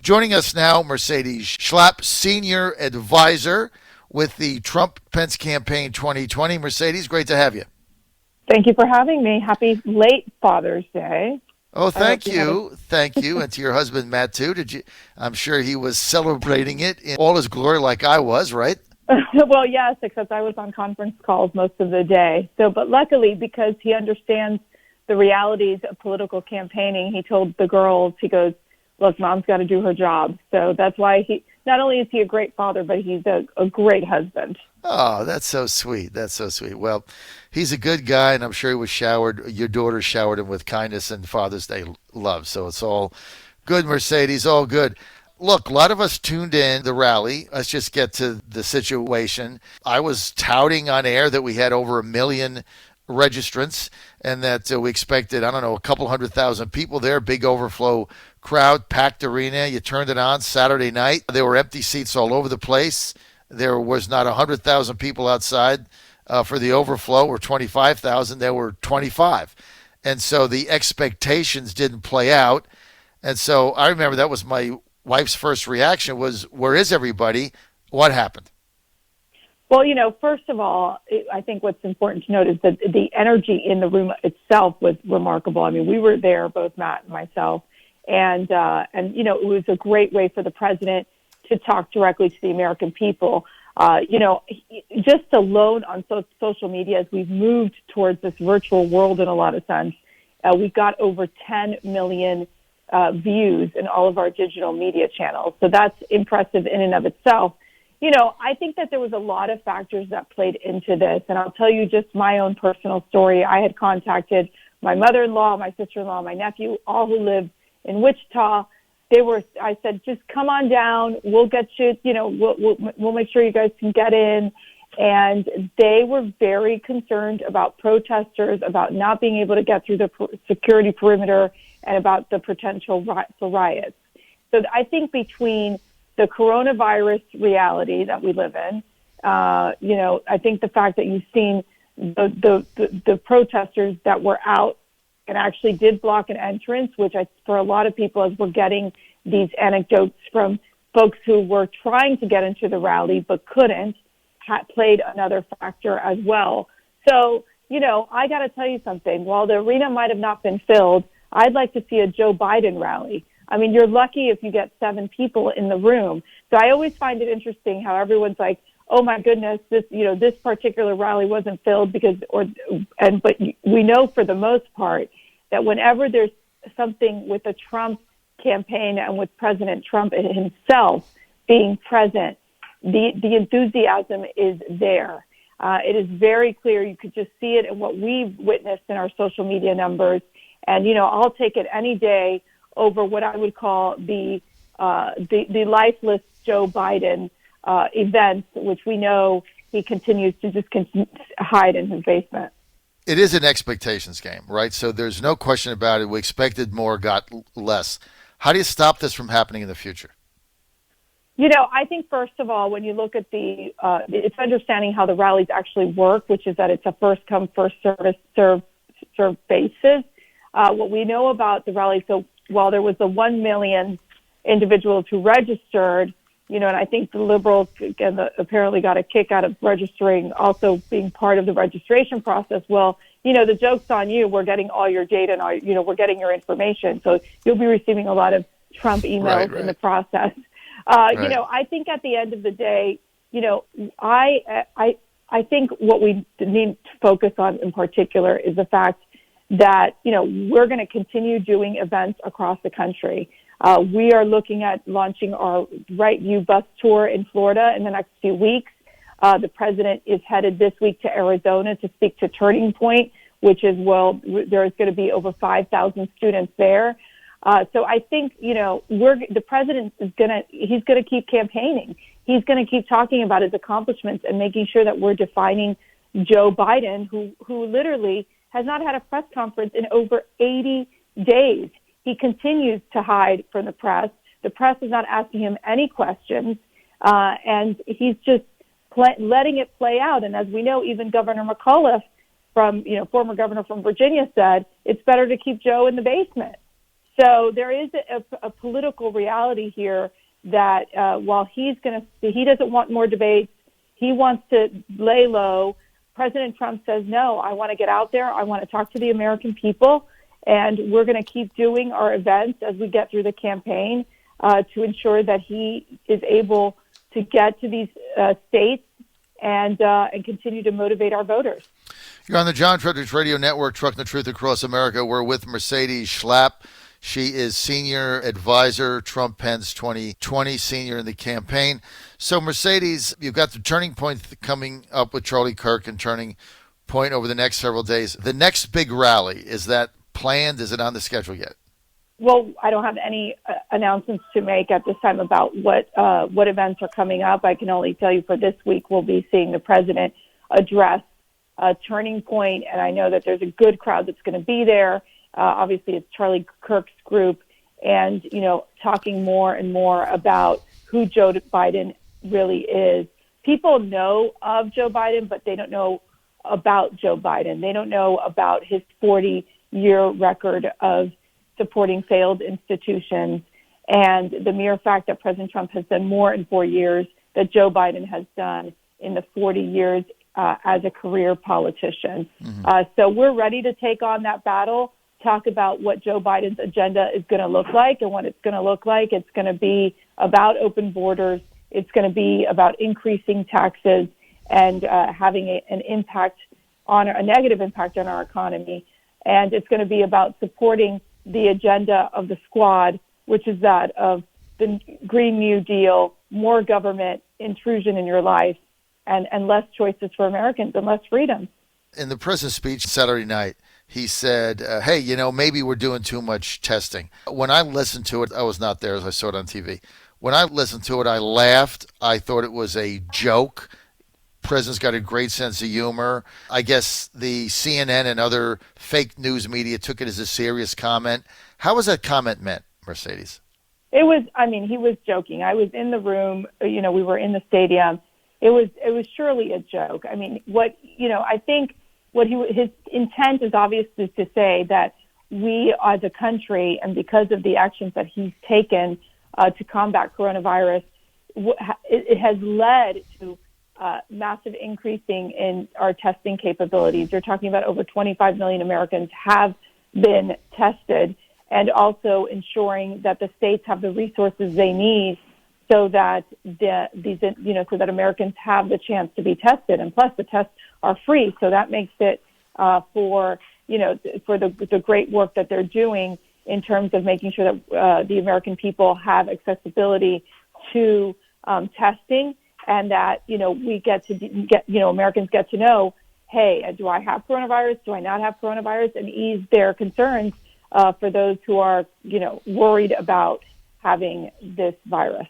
Joining us now, Mercedes Schlapp, Senior Advisor with the Trump-Pence Campaign 2020. Mercedes, great to have you. Thank you for having me. Happy late Father's Day. Oh, thank you. Thank you. And to your husband, Matt, too. I'm sure he was celebrating it in all his glory like I was, right? Well, yes, except I was on conference calls most of the day. But luckily, because he understands the realities of political campaigning, he told the girls, he goes, look, Mom's got to do her job. So that's why not only is he a great father, but he's a great husband. Oh, that's so sweet. That's so sweet. Well, he's a good guy, and I'm sure your daughter showered him with kindness and Father's Day love. So it's all good, Mercedes, all good. Look, a lot of us tuned in the rally. Let's just get to the situation. I was touting on air that we had over 1 million registrants and that we expected, a couple 100,000 people there, big overflow crowd, packed arena. You turned it on Saturday night. There were empty seats all over the place. There was not 100,000 people outside for the overflow, or 25,000. There were 25. And so the expectations didn't play out. And so I remember that was my wife's first reaction was, where is everybody? What happened? Well, first of all, I think what's important to note is that the energy in the room itself was remarkable. I mean, we were there, both Matt and myself, and it was a great way for the president to talk directly to the American people. Just alone on social media, as we've moved towards this virtual world in a lot of sense, we've got over 10 million views in all of our digital media channels. So that's impressive in and of itself. I think that there was a lot of factors that played into this, and I'll tell you just my own personal story. I had contacted my mother-in-law, my sister-in-law, my nephew, all who live in Wichita. I said, just come on down. We'll get you, we'll make sure you guys can get in. And they were very concerned about protesters, about not being able to get through the security perimeter, and about the potential for riots. So I think between the coronavirus reality that we live in, I think the fact that you've seen the protesters that were out and actually did block an entrance, which for a lot of people, as we're getting these anecdotes from folks who were trying to get into the rally but couldn't, played another factor as well. So, I got to tell you something. While the arena might have not been filled, I'd like to see a Joe Biden rally. I mean, you're lucky if you get 7 people in the room. So I always find it interesting how everyone's like, oh my goodness, this particular rally wasn't filled but we know for the most part that whenever there's something with the Trump campaign and with President Trump himself being present, the enthusiasm is there. It is very clear. You could just see it in what we've witnessed in our social media numbers. And, I'll take it any day over what I would call the lifeless Joe Biden events, which we know he continues to just hide in his basement. It is an expectations game, right? So there's no question about it. We expected more, got less. How do you stop this from happening in the future? I think, first of all, when you look at it's understanding how the rallies actually work, which is that it's a first-come, first-served basis. What we know about the rally, so while there was the 1 million individuals who registered, and I think the liberals again, apparently got a kick out of registering, also being part of the registration process. Well, the joke's on you. We're getting all your data and we're getting your information. So you'll be receiving a lot of Trump emails in the process. I think at the end of the day, I think what we need to focus on in particular is the fact that, we're going to continue doing events across the country. We are looking at launching our Right View bus tour in Florida in the next few weeks. The president is headed this week to Arizona to speak to Turning Point, which is, there's going to be over 5,000 students there. So I think, the president he's going to keep campaigning. He's going to keep talking about his accomplishments and making sure that we're defining Joe Biden, who literally has not had a press conference in over 80 days. He continues to hide from the press. The press is not asking him any questions, and he's just letting it play out. And as we know, even Governor McAuliffe, former governor from Virginia, said it's better to keep Joe in the basement. So there is a political reality here that while he doesn't want more debates, he wants to lay low. President Trump says, no, I want to get out there. I want to talk to the American people, and we're going to keep doing our events as we get through the campaign to ensure that he is able to get to these states and continue to motivate our voters. You're on the John Fredericks Radio Network, Trucking the Truth Across America. We're with Mercedes Schlapp. She is senior advisor, Trump-Pence 2020, senior in the campaign. So, Mercedes, you've got the turning point coming up with Charlie Kirk and turning point over the next several days. The next big rally, is that planned? Is it on the schedule yet? Well, I don't have any announcements to make at this time about what events are coming up. I can only tell you for this week we'll be seeing the president address a turning point, and I know that there's a good crowd that's going to be there. Obviously, it's Charlie Kirk's group, and, talking more and more about who Joe Biden really is. People know of Joe Biden, but they don't know about Joe Biden. They don't know about his 40-year record of supporting failed institutions and the mere fact that President Trump has done more in 4 years that Joe Biden has done in the 40 years as a career politician. Mm-hmm. So we're ready to take on that battle, talk about what Joe Biden's agenda is going to look like and what it's going to look like. It's going to be about open borders. It's going to be about increasing taxes and having a negative impact on our economy. And it's going to be about supporting the agenda of the squad, which is that of the Green New Deal, more government intrusion in your life, and less choices for Americans and less freedom. In the president's speech Saturday night, he said, hey, maybe we're doing too much testing. When I listened to it, I was not there as I saw it on TV. When I listened to it, I laughed. I thought it was a joke. President's got a great sense of humor. I guess the CNN and other fake news media took it as a serious comment. How was that comment meant, Mercedes? He was joking. I was in the room, we were in the stadium. It was surely a joke. I think his intent is obviously to say that we as a country, and because of the actions that he's taken to combat coronavirus, it has led to massive increasing in our testing capabilities. You're talking about over 25 million Americans have been tested, and also ensuring that the states have the resources they need so that so that Americans have the chance to be tested. And plus, the tests are free, so that makes it for the great work that they're doing in terms of making sure that the American people have accessibility to testing. And that, we Americans get to know, hey, do I have coronavirus? Do I not have coronavirus? And ease their concerns for those who are, worried about having this virus.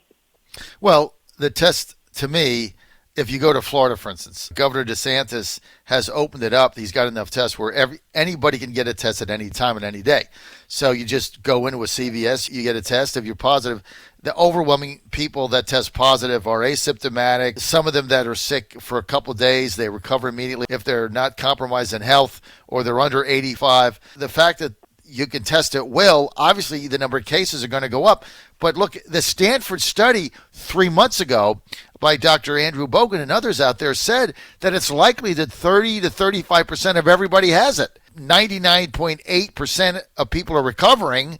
Well, the test, to me, if you go to Florida, for instance, Governor DeSantis has opened it up. He's got enough tests where anybody can get a test at any time and any day. So you just go into a CVS, you get a test. If you're positive, the overwhelming people that test positive are asymptomatic. Some of them that are sick for a couple of days, they recover immediately if they're not compromised in health or they're under 85. The fact that you can test at will, obviously the number of cases are going to go up. But look, the Stanford study 3 months ago by Dr. Andrew Bogan and others out there said that it's likely that 30 to 35% of everybody has it. 99.8% of people are recovering,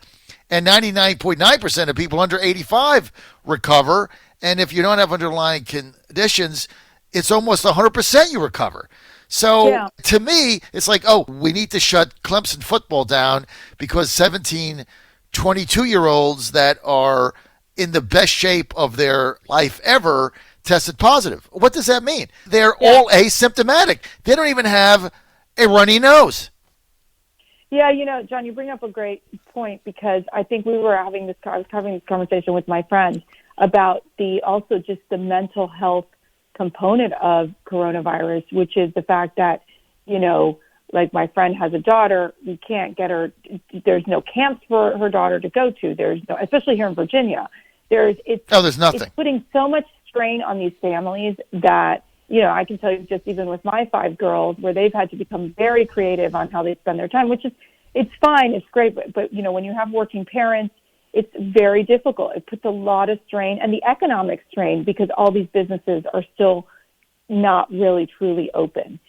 and 99.9% of people under 85 recover. And if you don't have underlying conditions, it's almost 100% you recover. So To me, it's like, we need to shut Clemson football down because 17, 22-year-olds that are in the best shape of their life ever tested positive. What does that mean? They're all asymptomatic. They don't even have a runny nose. Yeah, John, you bring up a great point because I think I was having this conversation with my friend about also just the mental health component of coronavirus, which is the fact that, like my friend has a daughter, we can't get her, there's no camps for her daughter to go to. There's no, especially here in Virginia, there's nothing. It's putting so much strain on these families that, I can tell you just even with my 5 girls where they've had to become very creative on how they spend their time, which is it's fine, it's great, but when you have working parents, it's very difficult. It puts a lot of strain, and the economic strain, because all these businesses are still not really truly open.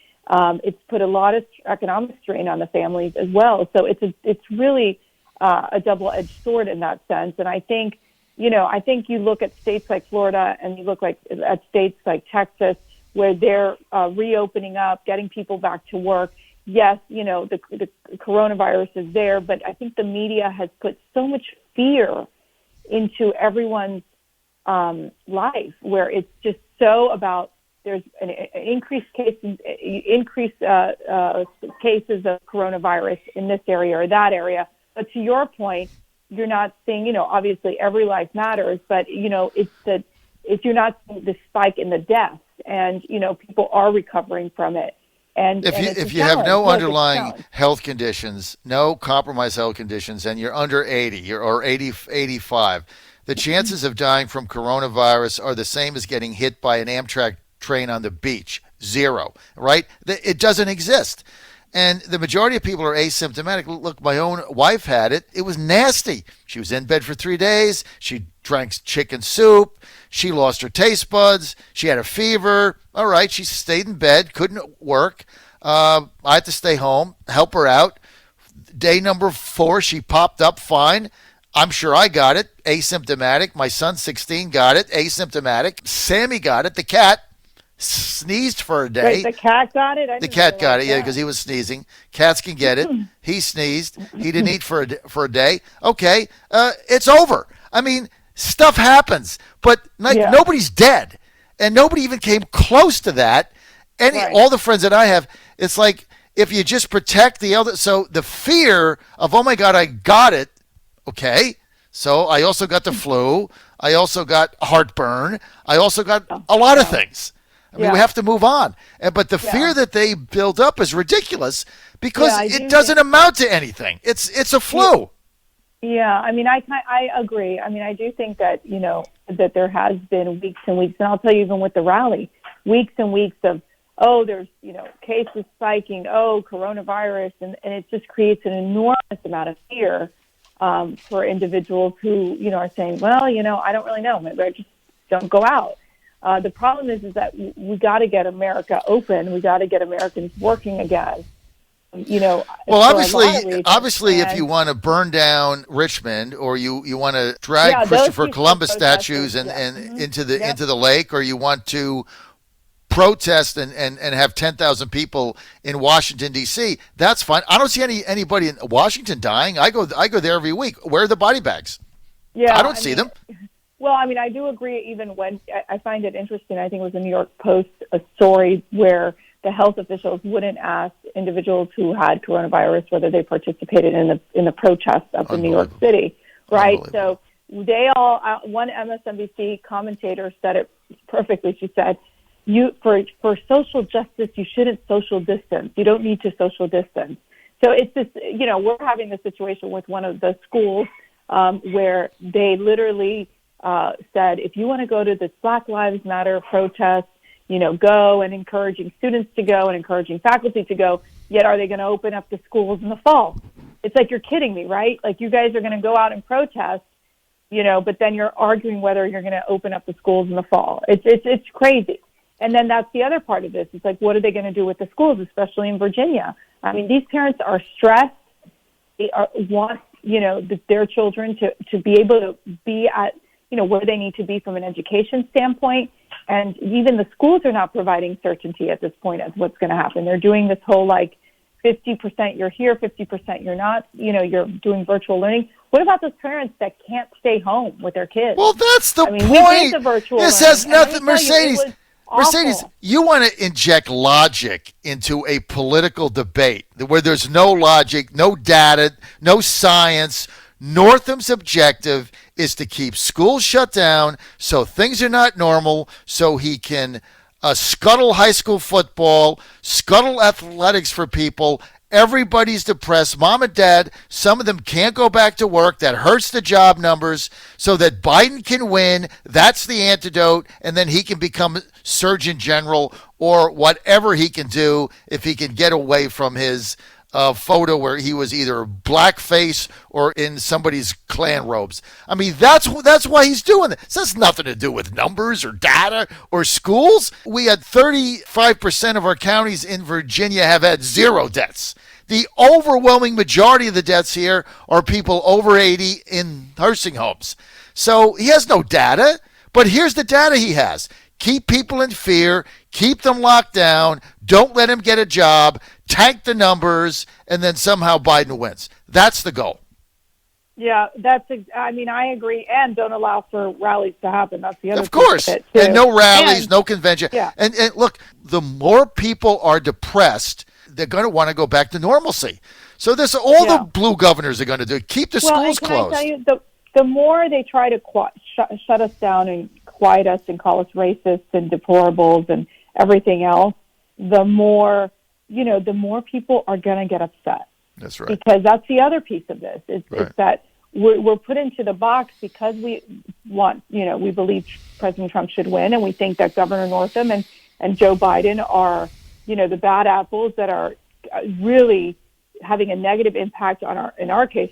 It's put a lot of economic strain on the families as well. So it's really a double-edged sword in that sense. And I think you look at states like Florida and you look at states like Texas, where they're reopening up, getting people back to work. Yes, the coronavirus is there, but I think the media has put so much fear into everyone's life, where it's just so about there's an increased cases of coronavirus in this area or that area. But to your point, you're not seeing, obviously every life matters, but if you're not seeing the spike in the deaths, and people are recovering from it. And if you have no underlying health conditions, no compromised health conditions, and you're under 80 or 85, the chances of dying from coronavirus are the same as getting hit by an Amtrak train on the beach. 0, right? It doesn't exist. And the majority of people are asymptomatic. Look, my own wife had it. It was nasty. She was in bed for 3 days. She drank chicken soup. She lost her taste buds. She had a fever. All right, she stayed in bed, couldn't work. I had to stay home, help her out. Day number 4, she popped up fine. I'm sure I got it, asymptomatic. My son, 16, got it, asymptomatic. Sammy got it, the cat. Sneezed for a day. Wait, the cat got it? The cat got it, yeah, because he was sneezing. Cats can get it. He sneezed. He didn't eat for a day. Okay, it's over. I mean, stuff happens, but nobody's dead, and nobody even came close to that. All the friends that I have, it's like if you just protect the other. So the fear of, oh my God, I got it. Okay, so I also got the flu. I also got heartburn. I also got a lot of things. I mean, we have to move on. But the fear that they build up is ridiculous because it doesn't amount to anything. It's a flu. Yeah, I mean, I agree. I mean, I do think that, that there has been weeks and weeks, and I'll tell you, even with the rally, weeks and weeks of, there's, cases spiking, coronavirus, and it just creates an enormous amount of fear for individuals who, are saying, well, I don't really know. Maybe I just don't go out. The problem is that we got to get America open. We got to get Americans working again. Well, obviously, if you want to burn down Richmond, or you want to drag Christopher Columbus statues and into the lake, or you want to protest and have 10,000 people in Washington D.C., that's fine. I don't see anybody in Washington dying. I go there every week. Where are the body bags? Yeah, I don't see them. Well, I mean, I do agree. Even when I find it interesting, I think it was a New York Post, a story where the health officials wouldn't ask individuals who had coronavirus whether they participated in the protests up in New York City, right? So they all, one MSNBC commentator said it perfectly. She said, for social justice, you shouldn't social distance. You don't need to social distance. So it's just, we're having the situation with one of the schools where they literally said, if you want to go to this Black Lives Matter protest, go, and encouraging students to go and encouraging faculty to go, yet are they going to open up the schools in the fall? It's like, you're kidding me, right? Like, you guys are going to go out and protest, but then you're arguing whether you're going to open up the schools in the fall. It's crazy. And then that's the other part of this. It's like, what are they going to do with the schools, especially in Virginia? I mean, these parents are stressed. They want, their children to be able to be at, where they need to be from an education standpoint. And even the schools are not providing certainty at this point as what's going to happen. They're doing this whole 50% you're here, 50% you're not, you're doing virtual learning. What about those parents that can't stay home with their kids? Well, that's the point. We did the virtual this learning, has nothing, Mercedes. Mercedes, you want to inject logic into a political debate where there's no logic, no data, no science. Northam's objective is to keep schools shut down so things are not normal, so he can scuttle high school football, scuttle athletics for people. Everybody's depressed. Mom and dad, some of them can't go back to work. That hurts the job numbers so that Biden can win. That's the antidote. And then he can become Surgeon General or whatever he can do if he can get away from his a photo where he was either blackface or in somebody's Klan robes. I mean, that's why he's doing it. This has nothing to do with numbers or data or schools. We had 35% of our counties in Virginia have had zero deaths. The overwhelming majority of the deaths here are people over 80 in nursing homes. So he has no data, but here's the data he has. Keep people in fear, keep them locked down, don't let them get a job, tank the numbers, and then somehow Biden wins. That's the goal. Yeah, I agree. And don't allow for rallies to happen. That's the other Of course. Piece of it, too. And no rallies, no convention. Yeah. And look, the more people are depressed, they're going to want to go back to normalcy. So this all the blue governors are going to do. Keep the schools closed. I tell you, the more they try to shut us down and quiet us and call us racists and deplorables and everything else, the more people are going to get upset. That's right. Because that's the other piece of this. It's that we're put into the box because we want, we believe President Trump should win, and we think that Governor Northam and Joe Biden are, the bad apples that are really having a negative impact on in our case,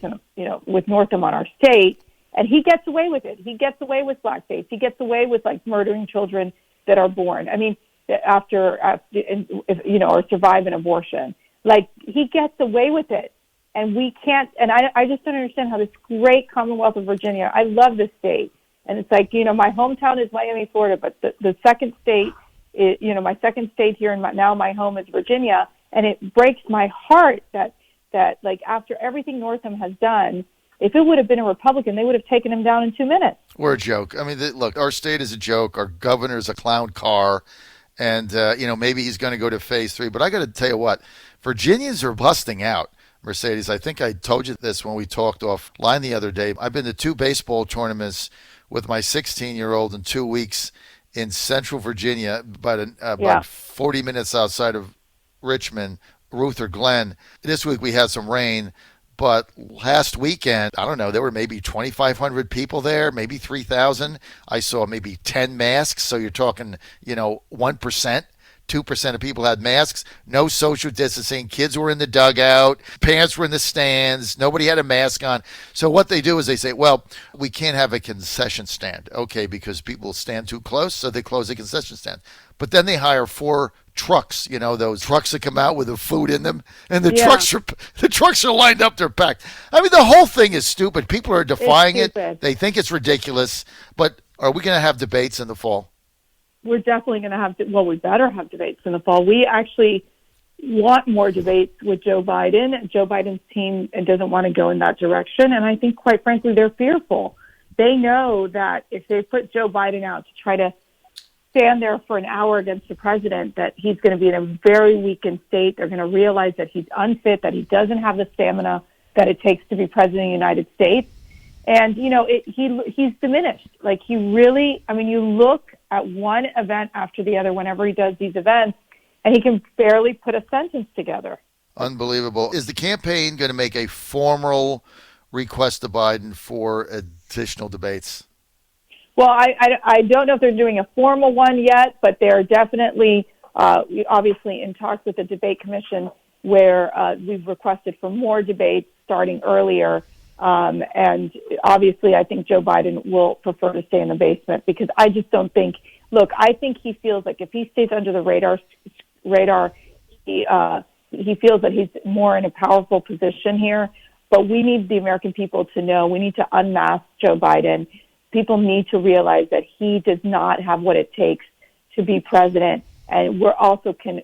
with Northam on our state. And he gets away with it. He gets away with blackface. He gets away with murdering children that are born. I mean, after or survive an abortion. He gets away with it, and we can't. And I just don't understand how this great Commonwealth of Virginia. I love this state, and it's my hometown is Miami, Florida, but the second state, my second state here, and now my home is Virginia, and it breaks my heart that after everything Northam has done. If it would have been a Republican, they would have taken him down in 2 minutes. We're a joke. I mean, look, our state is a joke. Our governor is a clown car. And, maybe he's going to go to phase 3. But I got to tell you what, Virginians are busting out, Mercedes. I think I told you this when we talked offline the other day. I've been to 2 baseball tournaments with my 16-year-old in 2 weeks in Central Virginia, about 40 minutes outside of Richmond, Ruther Glen. This week we had some rain. But last weekend, I don't know, there were maybe 2,500 people there, maybe 3,000. I saw maybe 10 masks. So you're talking, 1%, 2% of people had masks. No social distancing. Kids were in the dugout. Parents were in the stands. Nobody had a mask on. So what they do is they say, well, we can't have a concession stand. Okay, because people stand too close, so they close the concession stand. But then they hire 4 trucks, those trucks that come out with the food in them, and the trucks are lined up, they're packed. I mean, the whole thing is stupid. People are defying it. They think it's ridiculous. But are we going to have debates in the fall? We're definitely going to have we better have debates in the fall. We actually want more debates with Joe Biden. Joe Biden's team doesn't want to go in that direction, and I think, quite frankly, they're fearful. They know that if they put Joe Biden out to try to stand there for an hour against the president, that he's going to be in a very weakened state. They're going to realize that he's unfit, that he doesn't have the stamina that it takes to be president of the United States. And, he's diminished. He really, you look at one event after the other whenever he does these events, and he can barely put a sentence together. Unbelievable. Is the campaign going to make a formal request to Biden for additional debates? Well, I don't know if they're doing a formal one yet, but they're definitely obviously in talks with the debate commission where we've requested for more debates starting earlier. And obviously I think Joe Biden will prefer to stay in the basement because I just don't think, I think he feels like if he stays under the radar, he feels that he's more in a powerful position here. But we need the American people to know, we need to unmask Joe Biden. People need to realize that he does not have what it takes to be president. And we're also can,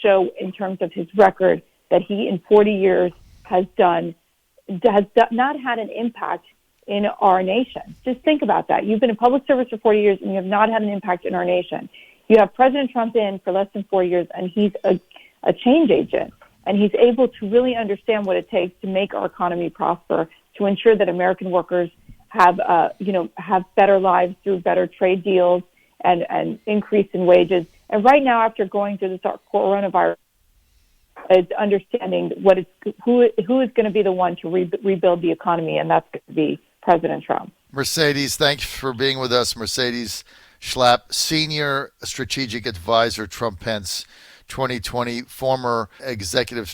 show in terms of his record that he in 40 years has not had an impact in our nation. Just think about that. You've been in public service for 40 years and you have not had an impact in our nation. You have President Trump in for less than 4 years and he's a change agent. And he's able to really understand what it takes to make our economy prosper, to ensure that American workers have better lives through better trade deals and increase in wages. And right now, after going through this coronavirus, it's understanding who is going to be the one to rebuild the economy, and that's going to be President Trump. Mercedes, thanks for being with us. Mercedes Schlapp, Senior Strategic Advisor, Trump Pence 2020, former Executive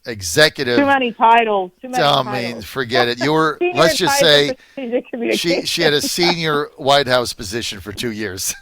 executive. Too many titles. Too many I titles. mean, forget it. You were, Senior let's just advisor say, for strategic communication. she had a senior White House position for 2 years.